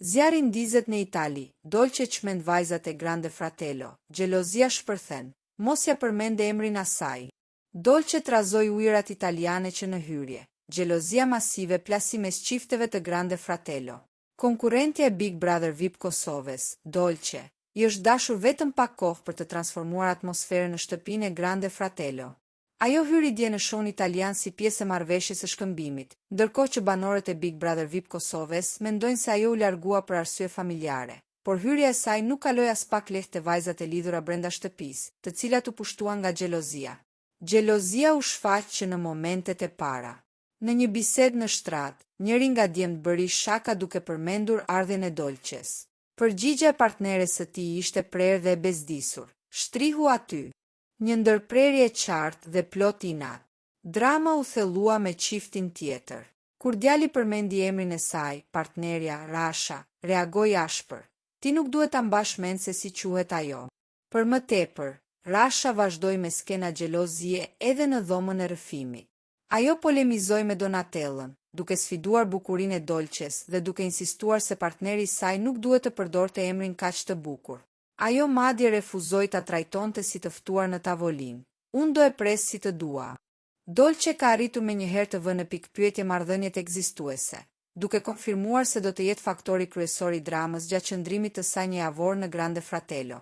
Zjarri ndizet në Itali, Dolce çmend vajzat e Grande Fratello, xhelozia shpërthen, mos ja përmende emrin asaj. Dolce trazoi ujërat italiane që në hyrje, xhelozia masive plasi mes çifteve të Grande Fratello. Konkurrentja e Big Brother VIP Kosovës, Dolce, i është dashur vetëm pak kohë për të transformuar atmosferën në shtëpinë e Grande Fratello. Ajo hyri dje në shoun italian si pjesë e marrëveshjes së shkëmbimit, ndërkohë që banorët e Big Brother VIP Kosovës mendojnë se ajo u largua për arsye familjare, por hyrja e saj nuk kaloi as pak lehtë te vajzat e lidhura brenda shtëpisë, të cilat u pushtuan nga xhelozia. Xhelozia u shfaq që në momentet e para. Në një bisedë në shtrat, njëri nga djemt bëri shaka duke përmendur ardhjen e Dolces. Përgjigjja e partneres së tij ishte prerë dhe e bezdisur. Shtrihu aty. Një ndërprerje qartë dhe plot inat. Drama u thellua me çiftin tjetër. Kur djali përmendi emrin e saj, partnerja, Rasha, reagoi ashpër. Ti nuk duhet ta mbash mend se si quhet ajo. Për më tepër, Rasha vazhdoi me skena xhelozie edhe në dhomën e rrëfimit. Ajo polemizoi me Donatellën, duke sfiduar bukurinë e Dolces dhe duke insistuar se partneri i saj nuk duhet të përdorte emrin kaq të bukur. Ajo madje refuzoi ta trajtonte si të ftuar në tavolinë. Unë do e pres si të dua. Dolce ka arritur menjëherë të vënë në pikpyetje marrëdhëniet ekzistuese, duke konfirmuar se do të jetë faktori kryesor i dramës gjatë qëndrimit të saj një javor në Grande Fratello.